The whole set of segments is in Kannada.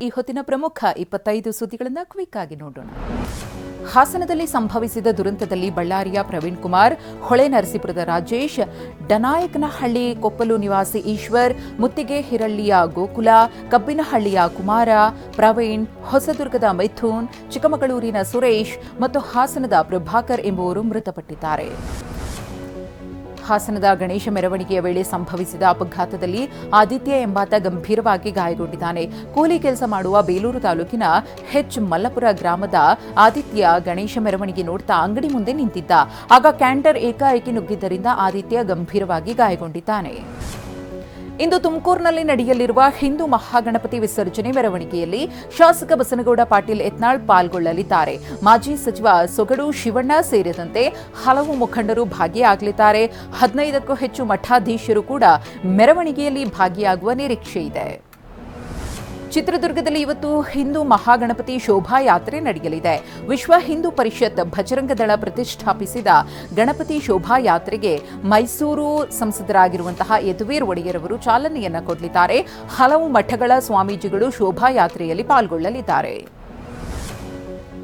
ಈ ಹೊತ್ತಿನ ಪ್ರಮುಖ 25 ಸುದ್ದಿಗಳನ್ನು ಕ್ವಿಕ್ ಆಗಿ ನೋಡೋಣ. ಹಾಸನದಲ್ಲಿ ಸಂಭವಿಸಿದ ದುರಂತದಲ್ಲಿ ಬಳ್ಳಾರಿಯ ಪ್ರವೀಣ್ ಕುಮಾರ್, ಹೊಳೆನರಸೀಪುರದ ರಾಜೇಶ್, ಡನಾಯಕನಹಳ್ಳಿ ಕೊಪ್ಪಲು ನಿವಾಸಿ ಈಶ್ವರ್, ಮುತ್ತಿಗೆಹಿರಳ್ಳಿಯ ಗೋಕುಲ, ಕಬ್ಬಿನಹಳ್ಳಿಯ ಕುಮಾರ, ಪ್ರವೀಣ್, ಹೊಸದುರ್ಗದ ಮಿಥುನ್, ಚಿಕ್ಕಮಗಳೂರಿನ ಸುರೇಶ್ ಮತ್ತು ಹಾಸನದ ಪ್ರಭಾಕರ್ ಎಂಬುವರು ಮೃತಪಟ್ಟಿದ್ದಾರೆ. ಹಾಸನದ ಗಣೇಶ ಮೆರವಣಿಗೆಯ ವೇಳೆ ಸಂಭವಿಸಿದ ಅಪಘಾತದಲ್ಲಿ ಆದಿತ್ಯ ಎಂಬಾತ ಗಂಭೀರವಾಗಿ ಗಾಯಗೊಂಡಿದ್ದಾನೆ. ಕೂಲಿ ಕೆಲಸ ಮಾಡುವ ಬೇಲೂರು ತಾಲೂಕಿನ ಮಲ್ಲಪುರ ಗ್ರಾಮದ ಆದಿತ್ಯ ಗಣೇಶ ಮೆರವಣಿಗೆ ನೋಡ್ತಾ ಅಂಗಡಿ ಮುಂದೆ ನಿಂತಿದ್ದ. ಆಗ ಕ್ಯಾಂಟರ್ ಏಕಾಏಕಿ ನುಗ್ಗಿದ್ದರಿಂದ ಆದಿತ್ಯ ಗಂಭೀರವಾಗಿ ಗಾಯಗೊಂಡಿದ್ದಾನೆ. ಇಂದು ತುಮಕೂರಿನಲ್ಲಿ ನಡೆಯಲಿರುವ ಹಿಂದೂ ಮಹಾಗಣಪತಿ ವಿಸರ್ಜನೆ ಮೆರವಣಿಗೆಯಲ್ಲಿ ಶಾಸಕ ಬಸನಗೌಡ ಪಾಟೀಲ್ ಯತ್ನಾಳ್ ಪಾಲ್ಗೊಳ್ಳಲಿದ್ದಾರೆ. ಮಾಜಿ ಸಚಿವ ಸೊಗಡು ಶಿವಣ್ಣ ಸೇರಿದಂತೆ ಹಲವು ಮುಖಂಡರು ಭಾಗಿಯಾಗಲಿದ್ದಾರೆ. 15ಕ್ಕೂ ಹೆಚ್ಚು ಮಠಾಧೀಶರು ಕೂಡ ಮೆರವಣಿಗೆಯಲ್ಲಿ ಭಾಗಿಯಾಗುವ ನಿರೀಕ್ಷೆ ಇದೆ. ಚಿತ್ರದುರ್ಗದಲ್ಲಿ ಇವತ್ತು ಹಿಂದೂ ಮಹಾಗಣಪತಿ ಶೋಭಾಯಾತ್ರೆ ನಡೆಯಲಿದೆ. ವಿಶ್ವ ಹಿಂದೂ ಪರಿಷತ್ ಭಜರಂಗದಳ ಪ್ರತಿಷ್ಠಾಪಿಸಿದ ಗಣಪತಿ ಶೋಭಾಯಾತ್ರೆಗೆ ಮೈಸೂರು ಸಂಸದರಾಗಿರುವಂತಹ ಯದುವೀರ್ ಒಡೆಯರ್ ಅವರು ಚಾಲನೆಯನ್ನ ಕೊಡಲಿದ್ದಾರೆ. ಹಲವು ಮಠಗಳ ಸ್ವಾಮೀಜಿಗಳು ಶೋಭಾಯಾತ್ರೆಯಲ್ಲಿ ಪಾಲ್ಗೊಳ್ಳಲಿದ್ದಾರೆ.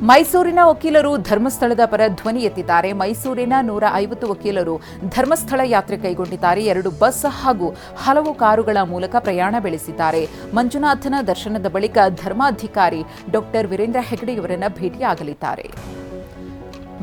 ಮೈಸೂರಿನ ವಕೀಲರು ಧರ್ಮಸ್ಥಳದ ಪರ ಧ್ವನಿ ಎತ್ತಿದ್ದಾರೆ. ಮೈಸೂರಿನ 150 ವಕೀಲರು ಧರ್ಮಸ್ಥಳ ಯಾತ್ರೆ ಕೈಗೊಂಡಿದ್ದಾರೆ. 2 ಬಸ್ ಹಾಗೂ ಹಲವು ಕಾರುಗಳ ಮೂಲಕ ಪ್ರಯಾಣ ಬೆಳೆಸಿದ್ದಾರೆ. ಮಂಜುನಾಥನ ದರ್ಶನದ ಬಳಿಕ ಧರ್ಮಾಧಿಕಾರಿ ಡಾಕ್ಟರ್ ವೀರೇಂದ್ರ ಹೆಗಡೆಯವರನ್ನು ಭೇಟಿಯಾಗಲಿದ್ದಾರೆ.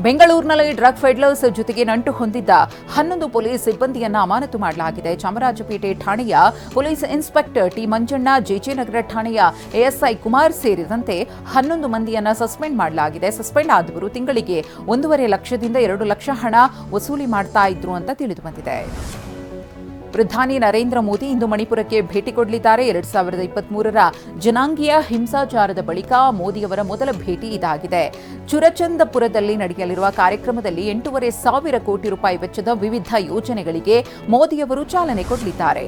ಬೆಂಗಳೂರಿನಲ್ಲಿ ಡ್ರಗ್ ಫೆಡ್ಲರ್ಸ್ ಜೊತೆಗೆ ನಂಟು ಹೊಂದಿದ್ದ 11 ಪೊಲೀಸ್ ಸಿಬ್ಬಂದಿಯನ್ನು ಅಮಾನತು ಮಾಡಲಾಗಿದೆ. ಚಾಮರಾಜಪೇಟೆ ಠಾಣೆಯ police inspector T Manjanna, JJ Nagar ಠಾಣೆಯ ಎಎಸ್ಐ ಕುಮಾರ್ ಸೇರಿದಂತೆ 11 ಮಂದಿಯನ್ನು ಸಸ್ಪೆಂಡ್ ಮಾಡಲಾಗಿದೆ. ಸಸ್ಪೆಂಡ್ ಆದವರು ತಿಂಗಳಿಗೆ 1.5 ಲಕ್ಷದಿಂದ 2 ಲಕ್ಷ ಹಣ ವಸೂಲಿ ಮಾಡ್ತಾ ಇದ್ರು ಅಂತ ತಿಳಿದು ಬಂದಿದೆ. ಪ್ರಧಾನಿ ನರೇಂದ್ರ ಮೋದಿ ಇಂದು ಮಣಿಪುರಕ್ಕೆ ಭೇಟಿ ಕೊಡಲಿದ್ದಾರೆ. 2023ರ ಜನಾಂಗೀಯ ಹಿಂಸಾಚಾರದ ಬಳಿಕ ಮೋದಿಯವರ ಮೊದಲ ಭೇಟಿ ಇದಾಗಿದೆ. ಚುರಚಂದಪುರದಲ್ಲಿ ನಡೆಯಲಿರುವ ಕಾರ್ಯಕ್ರಮದಲ್ಲಿ 8,500 ಕೋಟಿ ರೂಪಾಯಿ ವೆಚ್ಚದ ವಿವಿಧ ಯೋಜನೆಗಳಿಗೆ ಮೋದಿಯವರು ಚಾಲನೆ ಕೊಡಲಿದ್ದಾರೆ.